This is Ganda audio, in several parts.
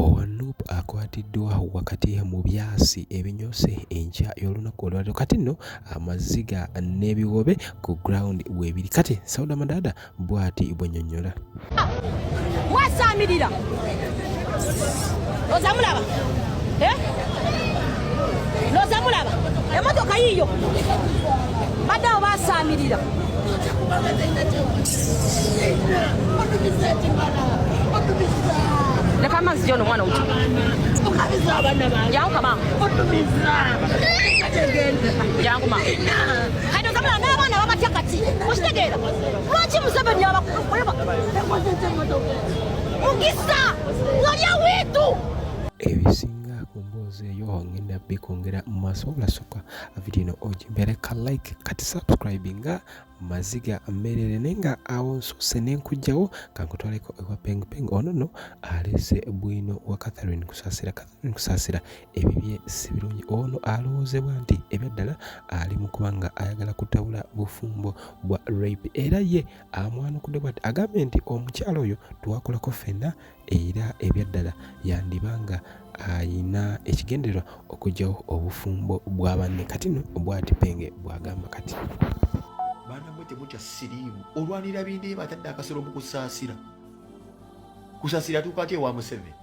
Owanuupu akwatiddwa wakati mu byasi ebinyose enkya y'olunaku olwaleero. Kati nno amaziga n'ebiwobe ku ground weebiri. Kati Sauda Madada bw'ati bwennyonnyola. Mwasaamirira loza mulaba loza mulaba emmotoka yiyo badde awo basaamirira leka amazzi gyono omwana wuti jangu kama jangu ma kati loza mulaba n'abaana babatya kati okitegeera lwaki Museveni abakuleba mugisa walya witu ebisinga ku mboozi eyo ngenda bikongera mu maaso obulasooka video eno ogimbereka like kati subscribe nga maziga mmerere nenga awo nsuuse n'enkujjawo kankutwaleko ewa pengpeng ono no alese bwino wa Catherine Kusaasira ebibye si birungi ono alowoozebwa nti ebyaddala ali mu kubanga ayagala kutabula bufumbo bwa rape era ye amwanukudde bwati agambe nti omukyalo oyo twakolako ffenna era ebyaddala yandibanga ayina ekigendererwa okugyawo obufumbo bwa banne kati no bwati penge bwagamba kati baana mwe temutya siriimu olwanira bindi batadde akasolo mu kusaasira kusaasira tukatye wa Museveni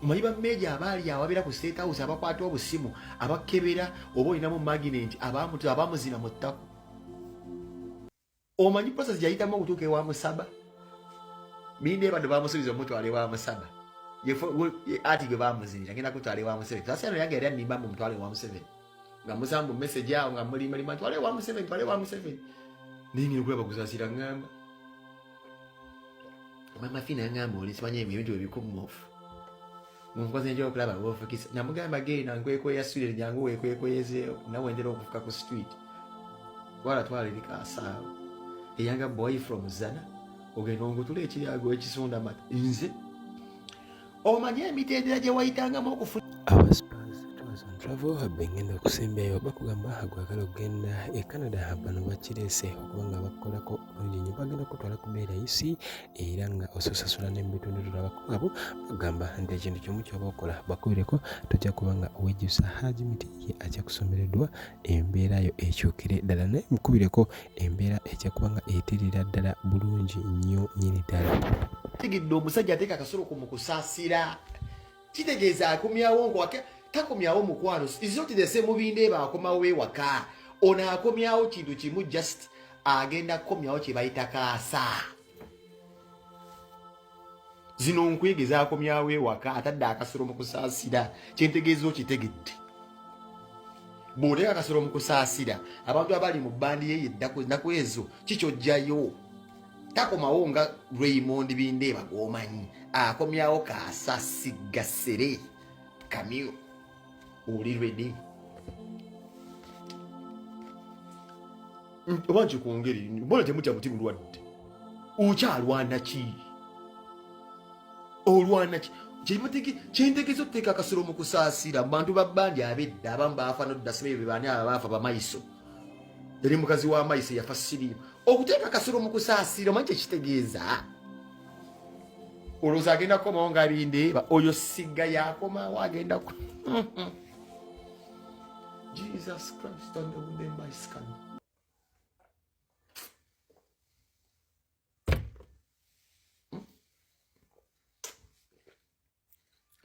omanyi bammeeja abaali awabeera ku State House abakwata obusimu abakebera oba olinamu magnet abamuzina mu ttako omanyi process yayitamu okutuuka ewa Musaba bindi bado bamusubiza omutwala ewa Musaba ati gwe bamuzinira ngenda kutwala ewa Museveni kusaasira yange yali annimba mu mutwala ewa Museveni nga musambu message yao nga mulima twale wa Museveni nini okulaba kusaasira ngamba mama fina ngamba oli simanye ebintu ebikumofu munkoze nje okulaba wofu kisa namugamba genda nkweko ya student nyangu wekwekweyezeo nawe ndero okufuka ku street wala twale likasaawo eyanga boy from Zana ogenda ngutule ekiryago ekisunda mata nze omanye emitendera gye wayitangamu okufuna travel bengenda okusembayo bakugamba agwagala okugenda e Canada bano bakirese okubanga bakolako bulungi nnyo bagenda kutwala ku beera isi era nga osasasula n'ebitundu tulabakugabo bagamba nti ekintu kimu kyoba okola bakubireko tojja kubanga wejjusa Haji Miti ye ajja kusomereddwa embeera yo ekyukire ddala naye mukubireko embeera ejja kubanga etirira ddala bulungi nnyo nyini ddala tigidde omusajja ateeka akasolo ku mukusaasira kitegeeza akomyawo ngwake takomyawo mukwano izotidese mubinde bakomawo ewaka ona akomyawo kintu kimu just agenda komyawo kye bayita kaasa zino nkwegeza akomyawo ewaka atadde akasolo mu kusaasira kyentegeeza okitegedde bw'oteeka akasolo mu kusaasira abantu abali mu bbandi ye ennaku ezo kikyojjayo takomawo nga Raymond Bindeeba gwomanyi akomyawo kaasa Sigasere Kamyo oli ready obanje kuongeri mbona temutya muti mulwadde ukyalwana ki olwana ki kyentegeeza okuteeka akasolo mu kusaasira mu bantu babbandi abedda abamu baafa noddasibe bebani abaafa bamaiso yali mukazi wa maiso yafa siriimu okuteeka akasolo mu kusaasira omanyi kyekitegeeza olowooza agenda kukomawo nga Bindeeba oyo sigga yakomawo agenda ku Jesus Christ on the wooden bicycle.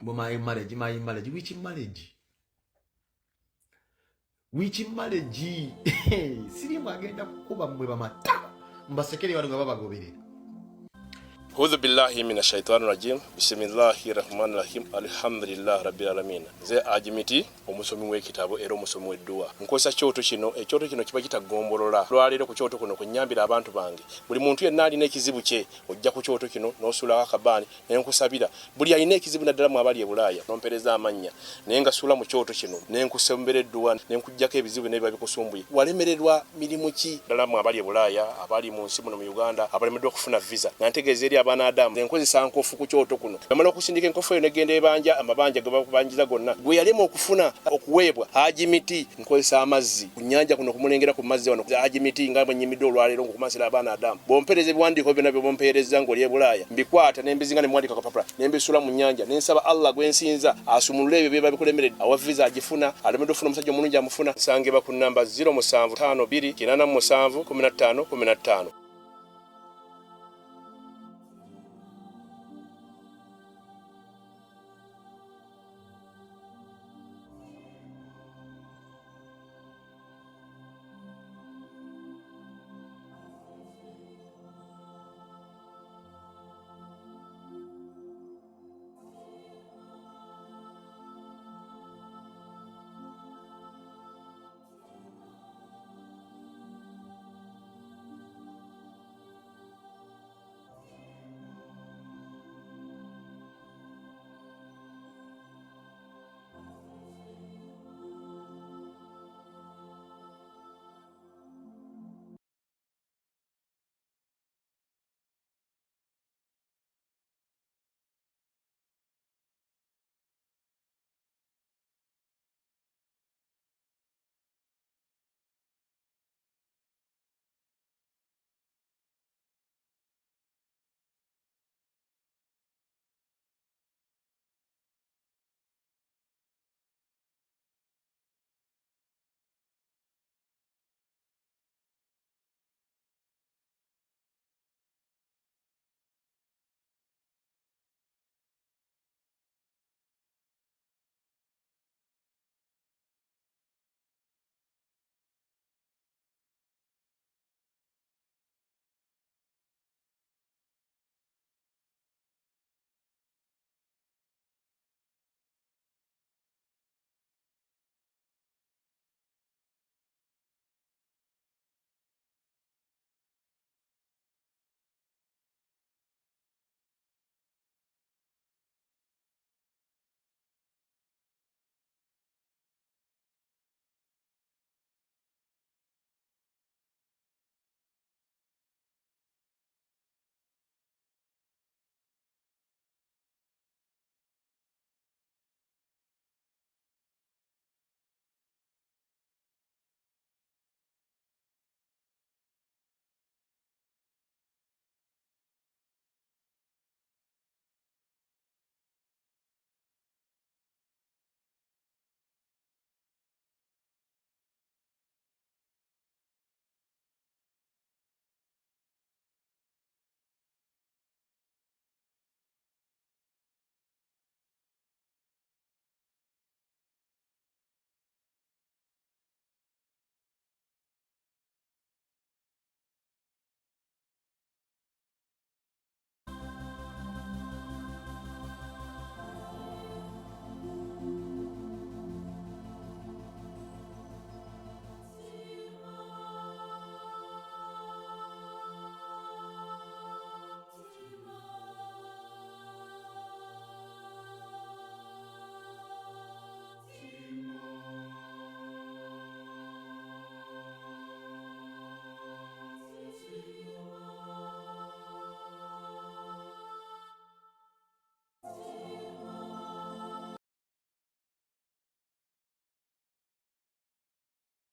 My marriage. Which marriage? Sirimu agenda kukuba mmwe bamata. Mbasekere wano nga babagoberera. A'udhu billahi minash shaitani rajim. Bismillahir rahmanir rahim. Alhamdulillah rabbil alamin. Ze Ajimiti omusomi w'ekitabo era omusomi w'edduwa. Nkosa kyoto kino, ekyoto kino kiba kitagombolola. Lwaliro ku kyoto kuno kunyambira abantu bange. Buli muntu yenna alina ekizibu kye, ojja ku kyoto kino n'osula akabani n'enkusabira. Buli alina ekizibu naddala mu abali e Bulaaya n'ompereza amannya. Naye nga sula mu kyoto kino n'enkusembera edduwa n'enkujjako ebizibu n'ebiba bikusumbuye. Walemererwa mirimu ki ddala mu abali e Bulaaya, abali mu nsi muno mu Uganda, abalemeddwa okufuna visa. Nga ntegeeza eri abaana Adamu enkozesa nkofu ku kyoto kuno bamala okusindika enkofu eyo negenda ebanja amabanja ge bakubanjiza gonna gwe yalema okufuna okuweebwa Haji Miti nkozesa amazzi ku nnyanja kuno kumulengera ku mazzi wano Haji Miti nga bwenyimidde olwaleero ngokumasira abaana Adamu bompereze ebiwandiiko byonna bye bompereza ng'oli e Bulaaya mbikwata nembizinga ne mwandika kapapula nembisula mu nnyanja nensaba Allah gwensinza asumulule ebyo bye babikulemeredde awa visa agifuna alemedde ofuna omusajja omulungi amufuna nsangibwa ku namba 0752 887 15 15